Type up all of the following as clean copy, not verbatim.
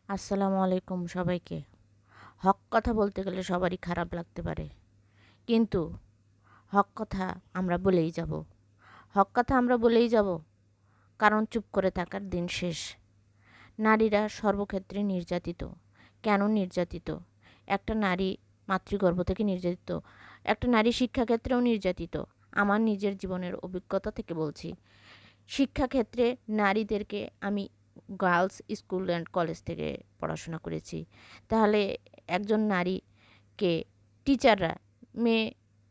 আসসালামু আলাইকুম সবাইকে। হক কথা বলতে গেলে সবারই খারাপ লাগতে পারে, কিন্তু হক কথা আমরা বলেই যাব। হক কথা আমরা বলেই যাব, কারণ চুপ করে থাকার দিন শেষ। নারীরা সর্বক্ষেত্রে নির্যাতিত। কেন নির্যাতিত? একটা নারী মাতৃগর্ভ থেকে নির্যাতিত, একটা নারী শিক্ষাক্ষেত্রেও নির্যাতিত। আমার নিজের জীবনের অভিজ্ঞতা থেকে বলছি। শিক্ষাক্ষেত্রে নারীদেরকে আমি গার্লস স্কুল অ্যান্ড কলেজ থেকে পড়াশোনা করেছি। তাহলে একজন নারীকে টিচাররা, মেয়ে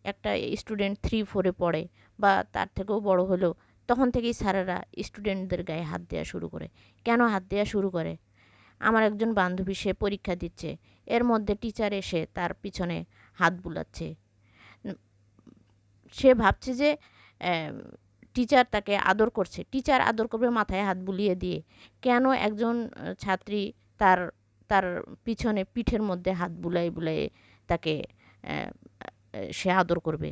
একটা স্টুডেন্ট 3-4-এ পড়ে বা তার থেকেও বড় হলেও, তখন থেকেই স্যারেরা স্টুডেন্টদের গায়ে হাত দেওয়া শুরু করে। কেন হাত দেওয়া শুরু করে? আমার একজন বান্ধবী, সে পরীক্ষা দিচ্ছে, এর মধ্যে টিচার এসে তার পিছনে হাত বুলাচ্ছে। সে ভাবছে যে টিচার তাকে আদর করছে, টিচার আদর করবে মাথায় হাত বুলিয়ে দিয়ে। কেন একজন ছাত্রী তার তার পিছনে পিঠের মধ্যে হাত বুলাই বুলাই তাকে সে আদর করবে?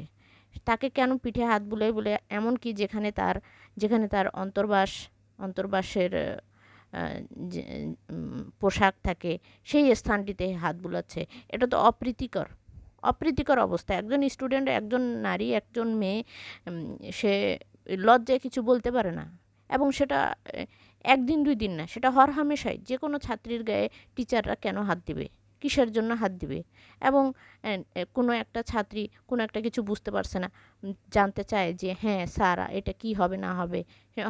তাকে কেন পিঠে হাত বুলাই বুলে, এমনকি যেখানে তার অন্তর্বাসের পোশাক থাকে সেই স্থানটিতে হাত বুলাচ্ছে? এটা তো অপ্রীতিকর অবস্থা। একজন স্টুডেন্ট, একজন নারী, একজন মেয়ে, সে লজ্জায় কিছু বলতে পারে না। এবং সেটা একদিন 2 দিন না, সেটা হরহামেশাই। যে কোনো ছাত্রীর গায়ে টিচাররা কেন হাত দিবে? কিসের জন্য হাত দিবে? এবং কোনো একটা ছাত্রী কোনো একটা কিছু বুঝতে পারছে না, জানতে চায় যে হ্যাঁ স্যার এটা কি হবে না হবে।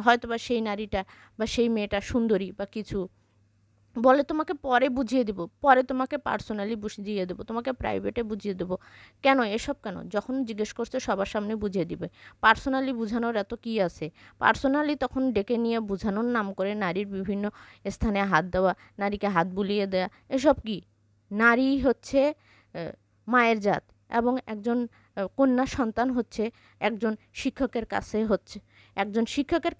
হয়তোবা সেই নারীটা বা সেই মেয়েটা সুন্দরী বা কিছু বলে, তোমাকে পরে বুঝিয়ে দেবো, পরে তোমাকে পার্সোনালি বুঝিয়ে দেবো, তোমাকে প্রাইভেটে বুঝিয়ে দেবো। কেন এসব? কেন যখন জিজ্ঞেস করছে সবার সামনে বুঝিয়ে দিবে? পার্সোনালি বুঝানোর এত কী আছে? পার্সোনালি তখন ডেকে নিয়ে বুঝানোর নাম করে নারীর বিভিন্ন স্থানে হাত দেওয়া, নারীকে হাত বুলিয়ে দেওয়া, এসব কি? নারী হচ্ছে মায়ের জাত, এবং একজন কন্যা সন্তান হচ্ছে একজন শিক্ষকের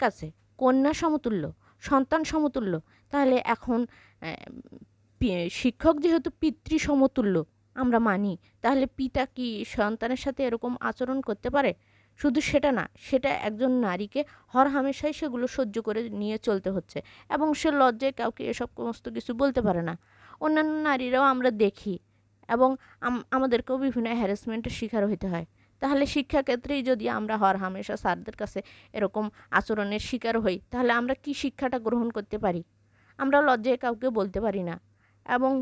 কাছে, কন্যা সমতুল্য, সন্তান সমতুল্য। তাহলে এখন শিক্ষক যেহেতু পিতৃ সমতুল্য আমরা মানি, তাহলে পিতা কি সন্তানের সাথে এরকম আচরণ করতে পারে? শুধু সেটা না, সেটা একজন নারীকে হরহামেশাই সেগুলো সহ্য করে নিয়ে চলতে হচ্ছে, এবং সে লজ্জায় কাউকে এসব সমস্ত কিছু বলতে পারে না। অন্যান্য নারীরাও আমরা দেখি, এবং আমাদেরকেও বিভিন্ন হ্যারাসমেন্টের শিকার হতে হয়। তাহলে শিক্ষাক্ষেত্রেই যদি আমরা হরহামেশা স্যারদের কাছে এরকম আচরণের শিকার হই, তাহলে আমরা কি শিক্ষাটা গ্রহণ করতে পারি? আমরা লজ্জায় কাউকে বলতে পারি না, এবং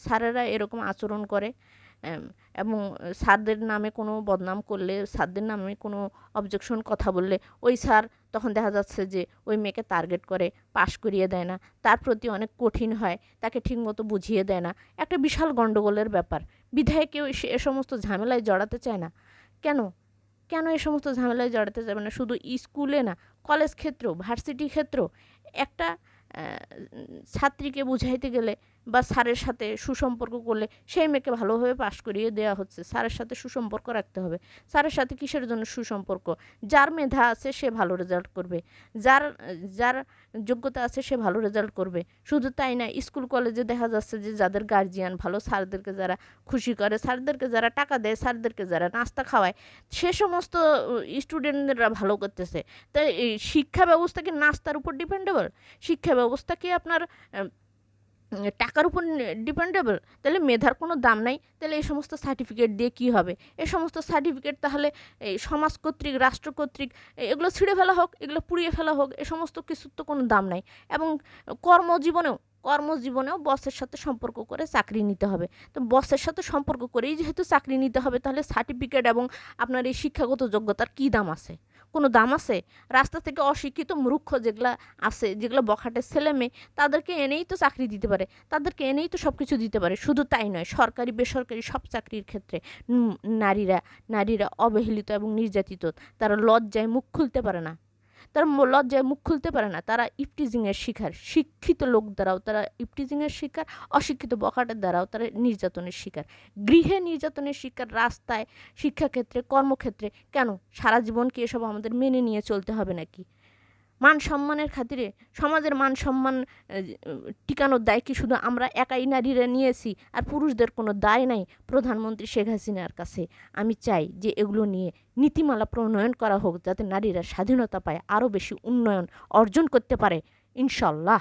স্যারেরা এরকম আচরণ করে। এবং স্যারদের নামে কোনো বদনাম করলে, স্যারদের নামে কোনো অবজেকশন কথা বললে, ওই স্যার তখন দেখা যাচ্ছে যে ওই মেয়েকে টার্গেট করে, পাশ করিয়ে দেয় না, তার প্রতি অনেক কঠিন হয়, তাকে ঠিকমতো বুঝিয়ে দেয় না। একটা বিশাল গণ্ডগোলের ব্যাপার। বিধায় কেউ এ সমস্ত ঝামেলায় জড়াতে চায় না। কেন কেন এ সমস্ত ঝামেলায় জড়াতে যাবে না? শুধু স্কুলে না, কলেজ ক্ষেত্রেও, ভার্সিটি ক্ষেত্রেও একটা ছাত্রীকে বুঝাইতে গেলে বা স্যারের সাথে সুসম্পর্ক করলে সেই মেয়েকে ভালোভাবে পাশ করিয়ে দেওয়া হচ্ছে। স্যারের সাথে সুসম্পর্ক রাখতে হবে। স্যারের সাথে কিসের জন্য সুসম্পর্ক? যার মেধা আছে সে ভালো রেজাল্ট করবে, যার যার যোগ্যতা আছে সে ভালো রেজাল্ট করবে। শুধু তাই না, স্কুল কলেজে দেখা যাচ্ছে যে যাদের গার্জিয়ান ভালো, স্যারদেরকে যারা খুশি করে, স্যারদেরকে যারা টাকা দেয়, স্যারদেরকে যারা নাস্তা খাওয়ায়, সে সমস্ত স্টুডেন্টরা ভালো করতেছে। তাই এই শিক্ষা ব্যবস্থা কি নাস্তার উপর ডিপেন্ডেবল? শিক্ষা ব্যবস্থা কি আপনার টাকার উপর ডিপেন্ডেবল? তাহলে মেধার কোনো দাম নাই। তাহলে এই সমস্ত সার্টিফিকেট দিয়ে কী হবে? এই সমস্ত সার্টিফিকেট তাহলে এই সমাজ কর্তৃক, রাষ্ট্র কর্তৃক এগুলো ছিঁড়ে ফেলা হোক, এগুলো পুড়িয়ে ফেলা হোক। এ সমস্ত কিছুর তো কোনো দাম নাই। এবং কর্মজীবনেও বসের সাথে সম্পর্ক করে চাকরি নিতে হবে। তো বসের সাথে সম্পর্ক করেই যেহেতু চাকরি নিতে হবে, তাহলে সার্টিফিকেট এবং আপনার এই শিক্ষাগত যোগ্যতার কী দাম আছে? কোনো দাম আছে? রাস্তা থেকে অশিক্ষিত মূর্খ যেগুলা আছে, যেগুলো বখাটের ছেলে মেয়ে, তাদেরকে এনেই তো চাকরি দিতে পারে, তাদেরকে এনেই তো সব কিছু দিতে পারে। শুধু তাই নয়, সরকারি বেসরকারি সব চাকরির ক্ষেত্রে নারীরা নারীরা অবহেলিত এবং নির্যাতিত। তারা লজ্জায় মুখ খুলতে পারে না, তারা ইপটিজিংয়ের শিকার। শিক্ষিত লোক দ্বারাও তারা ইপটিজিংয়ের শিকার, অশিক্ষিত বখাটের দ্বারাও তারা নির্যাতনের শিকার। গৃহে নির্যাতনের শিকার, রাস্তায়, শিক্ষাক্ষেত্রে, কর্মক্ষেত্রে। কেন সারা জীবন কি এসব আমাদের মেনে নিয়ে চলতে হবে নাকি? মান সম্মানের খাতিরে, সমাজের মান সম্মান টিকানোর দায় কি শুধু আমরা একাই নারীরা নিয়েছি, আর পুরুষদের কোনো দায় নাই? প্রধানমন্ত্রী শেখ হাসিনার কাছে আমি চাই যে এগুলো নিয়ে নীতিমালা প্রণয়ন করা হোক, যাতে নারীরা স্বাধীনতা পায়, আরও বেশি উন্নয়ন অর্জন করতে পারে, ইনশাল্লাহ।